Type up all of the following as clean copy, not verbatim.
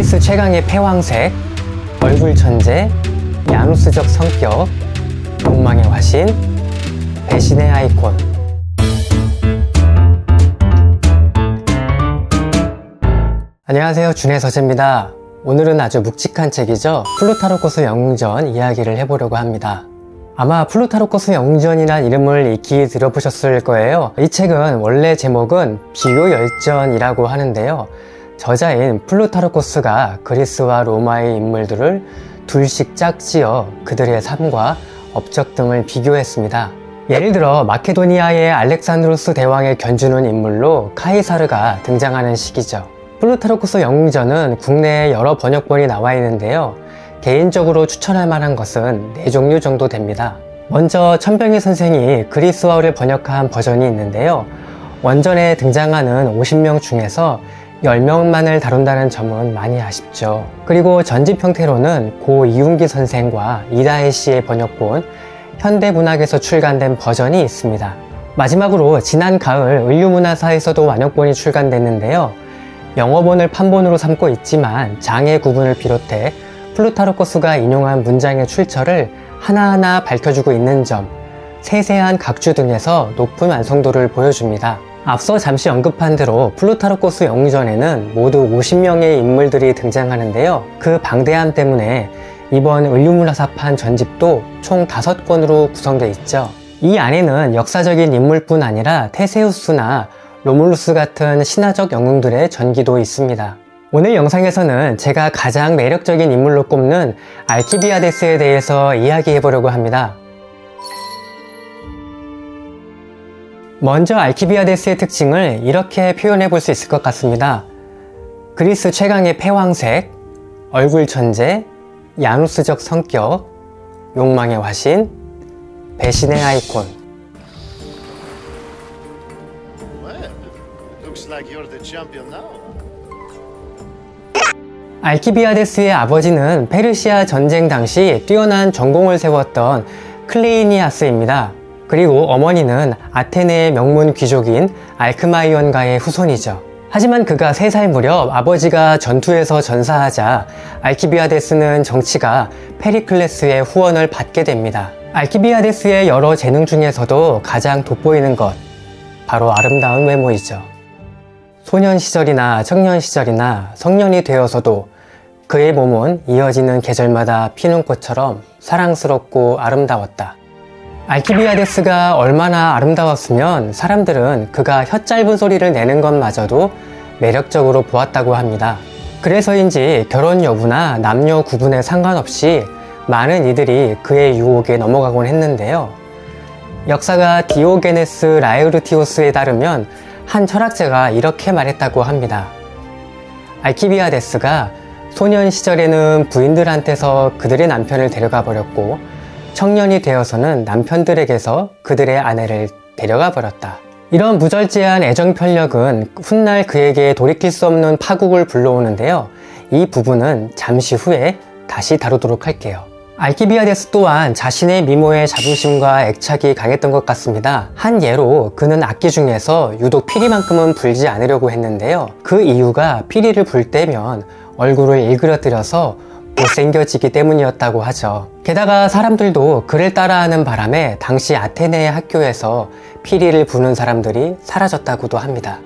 그리스 최강의 패왕색, 얼굴 천재, 야누스적 성격, 욕망의 화신, 배신의 아이콘. 안녕하세요, 준의 서재입니다. 오늘은 아주 묵직한 책이죠. 플루타르코스 영웅전 이야기를 해보려고 합니다. 아마 플루타르코스 영웅전이란 이름을 익히 들어보셨을 거예요. 이 책은 원래 제목은 비교열전이라고 하는데요. 저자인 플루타르코스가 그리스와 로마의 인물들을 둘씩 짝지어 그들의 삶과 업적 등을 비교했습니다. 예를 들어 마케도니아의 알렉산드로스 대왕의 견주는 인물로 카이사르가 등장하는 시기죠. 플루타르코스 영웅전은 국내에 여러 번역본이 나와 있는데요. 개인적으로 추천할 만한 것은 4종류 정도 됩니다. 먼저 천병희 선생이 그리스어를 번역한 버전이 있는데요. 원전에 등장하는 50명 중에서 10명만을 다룬다는 점은 많이 아쉽죠. 그리고 전집 형태로는 고 이운기 선생과 이다혜 씨의 번역본 현대문학에서 출간된 버전이 있습니다. 마지막으로 지난 가을 을류문화사에서도 완역본이 출간됐는데요. 영어본을 판본으로 삼고 있지만 장의 구분을 비롯해 플루타르코스가 인용한 문장의 출처를 하나하나 밝혀주고 있는 점, 세세한 각주 등에서 높은 완성도를 보여줍니다. 앞서 잠시 언급한 대로 플루타르코스 영웅전에는 모두 50명의 인물들이 등장하는데요. 그 방대함 때문에 이번 을류문화사판 전집도 총 5권으로 구성되어 있죠. 이 안에는 역사적인 인물뿐 아니라 테세우스나 로물루스 같은 신화적 영웅들의 전기도 있습니다. 오늘 영상에서는 제가 가장 매력적인 인물로 꼽는 알키비아데스에 대해서 이야기해보려고 합니다. 먼저 알키비아데스의 특징을 이렇게 표현해 볼 수 있을 것 같습니다. 그리스 최강의 패왕색, 얼굴 천재, 야누스적 성격, 욕망의 화신, 배신의 아이콘. 알키비아데스의 아버지는 페르시아 전쟁 당시 뛰어난 전공을 세웠던 클레이니아스입니다. 그리고 어머니는 아테네의 명문 귀족인 알크마이온가의 후손이죠. 하지만 그가 3살 무렵 아버지가 전투에서 전사하자 알키비아데스는 정치가 페리클레스의 후원을 받게 됩니다. 알키비아데스의 여러 재능 중에서도 가장 돋보이는 것, 바로 아름다운 외모이죠. 소년 시절이나 청년 시절이나 성년이 되어서도 그의 몸은 이어지는 계절마다 피는 꽃처럼 사랑스럽고 아름다웠다. 알키비아데스가 얼마나 아름다웠으면 사람들은 그가 혀 짧은 소리를 내는 것마저도 매력적으로 보았다고 합니다. 그래서인지 결혼 여부나 남녀 구분에 상관없이 많은 이들이 그의 유혹에 넘어가곤 했는데요. 역사가 디오게네스 라에르티오스에 따르면 한 철학자가 이렇게 말했다고 합니다. 알키비아데스가 소년 시절에는 부인들한테서 그들의 남편을 데려가 버렸고 청년이 되어서는 남편들에게서 그들의 아내를 데려가 버렸다. 이런 무절제한 애정 편력은 훗날 그에게 돌이킬 수 없는 파국을 불러오는데요. 이 부분은 잠시 후에 다시 다루도록 할게요. 알키비아데스 또한 자신의 미모에 자부심과 애착이 강했던 것 같습니다. 한 예로 그는 악기 중에서 유독 피리만큼은 불지 않으려고 했는데요. 그 이유가 피리를 불 때면 얼굴을 일그러뜨려서 못생겨지기 때문이었다고 하죠. 게다가 사람들도 그를 따라하는 바람에 당시 아테네의 학교에서 피리를 부는 사람들이 사라졌다고도 합니다.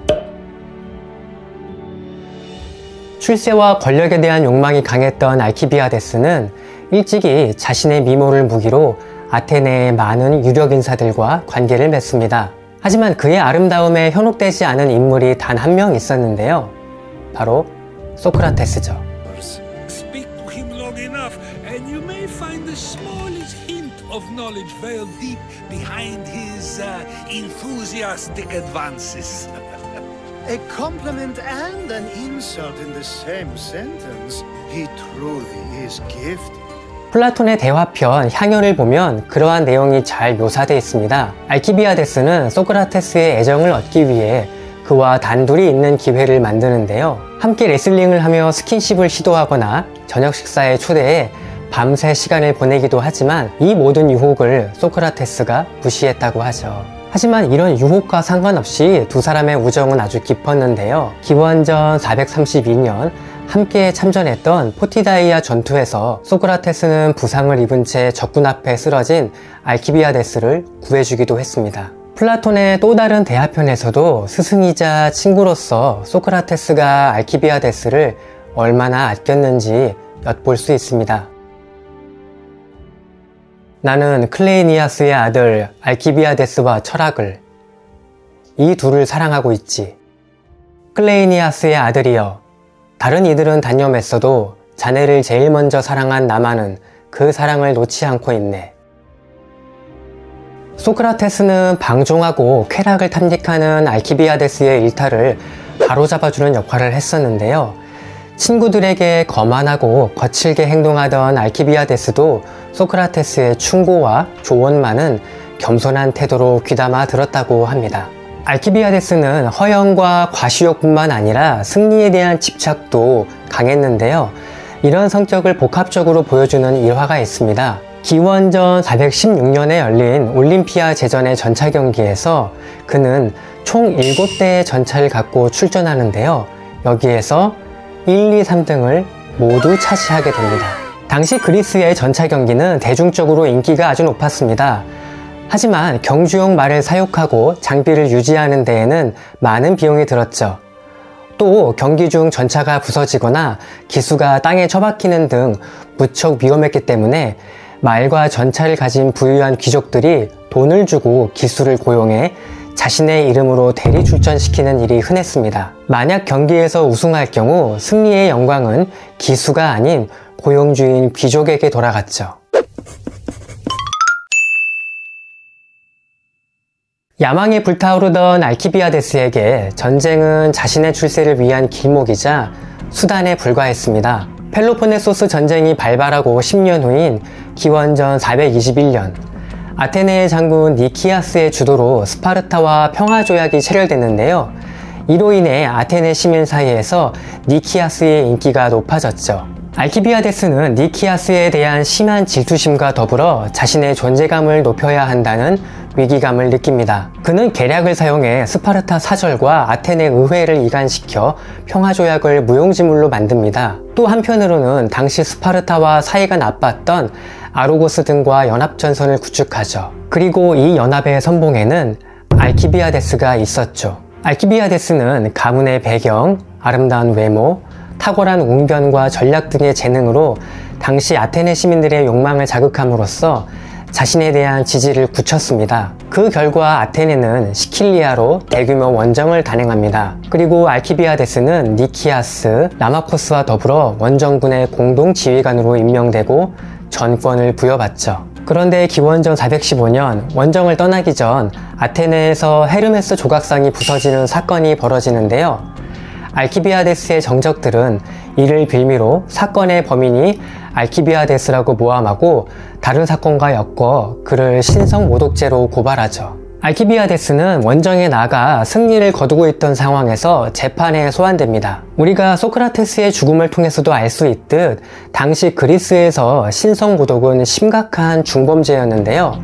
출세와 권력에 대한 욕망이 강했던 알키비아데스는 일찍이 자신의 미모를 무기로 아테네의 많은 유력 인사들과 관계를 맺습니다. 하지만 그의 아름다움에 현혹되지 않은 인물이 단 한 명 있었는데요. 바로 소크라테스죠. Of knowledge veiled deep behind his enthusiastic advances. A compliment and an insult in the same sentence. He truly is gifted. 플라톤의 대화편 향연을 보면 그러한 내용이 잘 묘사되어 있습니다. 알키비아데스는 소크라테스의 애정을 얻기 위해 그와 단둘이 있는 기회를 만드는데요. 함께 레슬링을 하며 스킨십을 시도하거나 저녁 식사에 초대해 밤새 시간을 보내기도 하지만 이 모든 유혹을 소크라테스가 무시했다고 하죠. 하지만 이런 유혹과 상관없이 두 사람의 우정은 아주 깊었는데요. 기원전 432년 함께 참전했던 포티다이아 전투에서 소크라테스는 부상을 입은 채 적군 앞에 쓰러진 알키비아데스를 구해주기도 했습니다. 플라톤의 또 다른 대화편에서도 스승이자 친구로서 소크라테스가 알키비아데스를 얼마나 아꼈는지 엿볼 수 있습니다. 나는 클레이니아스의 아들 알키비아데스와 철학을, 이 둘을 사랑하고 있지. 클레이니아스의 아들이여, 다른 이들은 단념했어도 자네를 제일 먼저 사랑한 나만은 그 사랑을 놓지 않고 있네. 소크라테스는 방종하고 쾌락을 탐닉하는 알키비아데스의 일탈을 바로잡아주는 역할을 했었는데요. 친구들에게 거만하고 거칠게 행동하던 알키비아데스도 소크라테스의 충고와 조언만은 겸손한 태도로 귀담아 들었다고 합니다. 알키비아데스는 허영과 과시욕뿐만 아니라 승리에 대한 집착도 강했는데요. 이런 성격을 복합적으로 보여주는 일화가 있습니다. 기원전 416년에 열린 올림피아 제전의 전차 경기에서 그는 총 7대의 전차를 갖고 출전하는데요. 여기에서 1, 2, 3등을 모두 차지하게 됩니다. 당시 그리스의 전차 경기는 대중적으로 인기가 아주 높았습니다. 하지만 경주용 말을 사육하고 장비를 유지하는 데에는 많은 비용이 들었죠. 또 경기 중 전차가 부서지거나 기수가 땅에 처박히는 등 무척 위험했기 때문에 말과 전차를 가진 부유한 귀족들이 돈을 주고 기수를 고용해 자신의 이름으로 대리 출전시키는 일이 흔했습니다. 만약 경기에서 우승할 경우 승리의 영광은 기수가 아닌 고용주인 귀족에게 돌아갔죠. 야망에 불타오르던 알키비아데스에게 전쟁은 자신의 출세를 위한 길목이자 수단에 불과했습니다. 펠로폰네소스 전쟁이 발발하고 10년 후인 기원전 421년, 아테네의 장군 니키아스의 주도로 스파르타와 평화조약이 체결됐는데요. 이로 인해 아테네 시민 사이에서 니키아스의 인기가 높아졌죠. 알키비아데스는 니키아스에 대한 심한 질투심과 더불어 자신의 존재감을 높여야 한다는 위기감을 느낍니다. 그는 계략을 사용해 스파르타 사절과 아테네 의회를 이간시켜 평화조약을 무용지물로 만듭니다. 또 한편으로는 당시 스파르타와 사이가 나빴던 아르고스 등과 연합전선을 구축하죠. 그리고 이 연합의 선봉에는 알키비아데스가 있었죠. 알키비아데스는 가문의 배경, 아름다운 외모, 탁월한 웅변과 전략 등의 재능으로 당시 아테네 시민들의 욕망을 자극함으로써 자신에 대한 지지를 굳혔습니다. 그 결과 아테네는 시킬리아로 대규모 원정을 단행합니다. 그리고 알키비아데스는 니키아스, 라마코스와 더불어 원정군의 공동 지휘관으로 임명되고 전권을 부여받죠. 그런데 기원전 415년 원정을 떠나기 전 아테네에서 헤르메스 조각상이 부서지는 사건이 벌어지는데요. 알키비아데스의 정적들은 이를 빌미로 사건의 범인이 알키비아데스라고 모함하고 다른 사건과 엮어 그를 신성모독죄로 고발하죠. 알키비아데스는 원정에 나가 승리를 거두고 있던 상황에서 재판에 소환됩니다. 우리가 소크라테스의 죽음을 통해서도 알 수 있듯 당시 그리스에서 신성모독은 심각한 중범죄였는데요.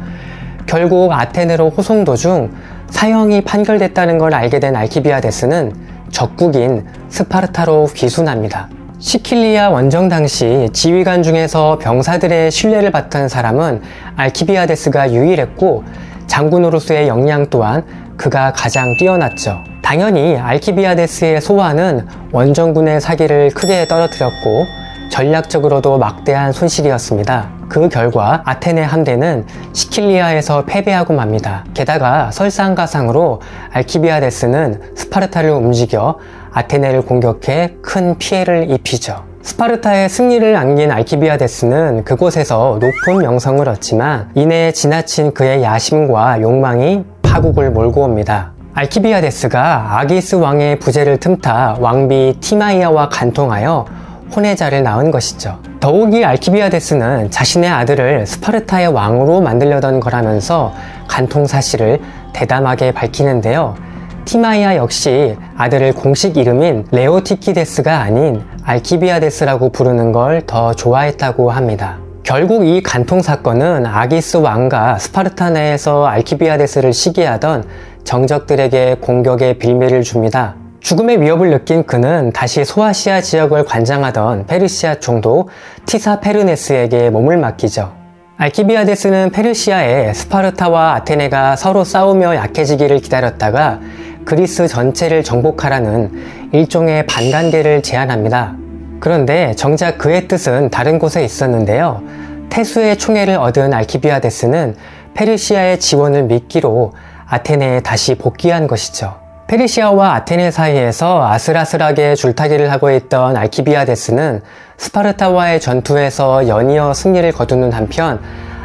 결국 아테네로 호송 도중 사형이 판결됐다는 걸 알게 된 알키비아데스는 적국인 스파르타로 귀순합니다. 시킬리아 원정 당시 지휘관 중에서 병사들의 신뢰를 받던 사람은 알키비아데스가 유일했고 장군으로서의 역량 또한 그가 가장 뛰어났죠. 당연히 알키비아데스의 소환은 원정군의 사기를 크게 떨어뜨렸고 전략적으로도 막대한 손실이었습니다. 그 결과 아테네 함대는 시킬리아에서 패배하고 맙니다. 게다가 설상가상으로 알키비아데스는 스파르타를 움직여 아테네를 공격해 큰 피해를 입히죠. 스파르타의 승리를 안긴 알키비아데스는 그곳에서 높은 명성을 얻지만 이내 지나친 그의 야심과 욕망이 파국을 몰고 옵니다. 알키비아데스가 아기스 왕의 부재를 틈타 왕비 티마이아와 간통하여 혼외자를 낳은 것이죠. 더욱이 알키비아데스는 자신의 아들을 스파르타의 왕으로 만들려던 거라면서 간통 사실을 대담하게 밝히는데요. 티마이아 역시 아들을 공식 이름인 레오티키데스가 아닌 알키비아데스라고 부르는 걸 더 좋아했다고 합니다. 결국 이 간통 사건은 아기스 왕과 스파르타 내에서 알키비아데스를 시기하던 정적들에게 공격의 빌미를 줍니다. 죽음의 위협을 느낀 그는 다시 소아시아 지역을 관장하던 페르시아 총독 티사페르네스에게 몸을 맡기죠. 알키비아데스는 페르시아에 스파르타와 아테네가 서로 싸우며 약해지기를 기다렸다가 그리스 전체를 정복하라는 일종의 반관계를 제안합니다. 그런데 정작 그의 뜻은 다른 곳에 있었는데요. 태수의 총애를 얻은 알키비아데스는 페르시아의 지원을 미끼로 아테네에 다시 복귀한 것이죠. 페르시아와 아테네 사이에서 아슬아슬하게 줄타기를 하고 있던 알키비아데스는 스파르타와의 전투에서 연이어 승리를 거두는 한편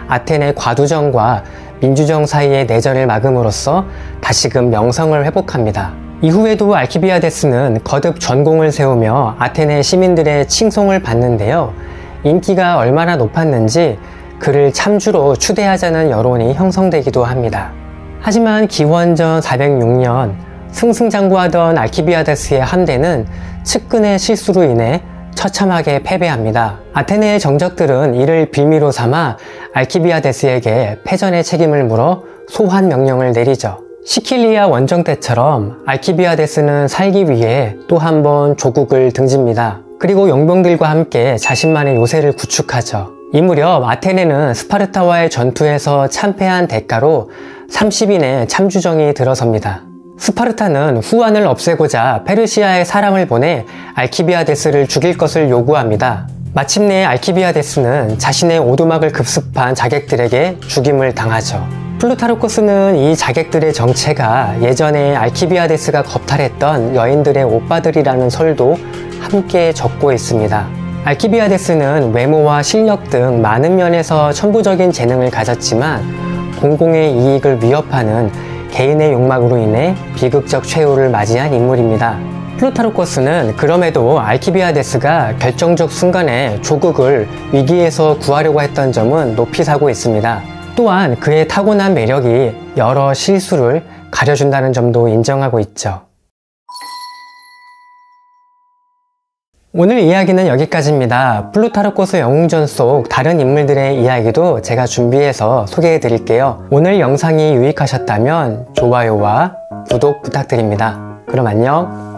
아테네 과두정과 민주정 사이의 내전을 막음으로써 다시금 명성을 회복합니다. 이후에도 알키비아데스는 거듭 전공을 세우며 아테네 시민들의 칭송을 받는데요. 인기가 얼마나 높았는지 그를 참주로 추대하자는 여론이 형성되기도 합니다. 하지만 기원전 406년 승승장구하던 알키비아데스의 함대는 측근의 실수로 인해 처참하게 패배합니다. 아테네의 정적들은 이를 빌미로 삼아 알키비아데스에게 패전의 책임을 물어 소환 명령을 내리죠. 시킬리아 원정 때처럼 알키비아데스는 살기 위해 또 한 번 조국을 등집니다. 그리고 용병들과 함께 자신만의 요새를 구축하죠. 이 무렵 아테네는 스파르타와의 전투에서 참패한 대가로 30인의 참주정이 들어섭니다. 스파르타는 후환을 없애고자 페르시아에 사람을 보내 알키비아데스를 죽일 것을 요구합니다. 마침내 알키비아데스는 자신의 오두막을 급습한 자객들에게 죽임을 당하죠. 플루타르코스는 이 자객들의 정체가 예전에 알키비아데스가 겁탈했던 여인들의 오빠들이라는 설도 함께 적고 있습니다. 알키비아데스는 외모와 실력 등 많은 면에서 천부적인 재능을 가졌지만 공공의 이익을 위협하는 개인의 욕망으로 인해 비극적 최후를 맞이한 인물입니다. 플루타르코스는 그럼에도 알키비아데스가 결정적 순간에 조국을 위기에서 구하려고 했던 점은 높이 사고 있습니다. 또한 그의 타고난 매력이 여러 실수를 가려준다는 점도 인정하고 있죠. 오늘 이야기는 여기까지입니다. 플루타르코스 영웅전 속 다른 인물들의 이야기도 제가 준비해서 소개해 드릴게요. 오늘 영상이 유익하셨다면 좋아요와 구독 부탁드립니다. 그럼 안녕.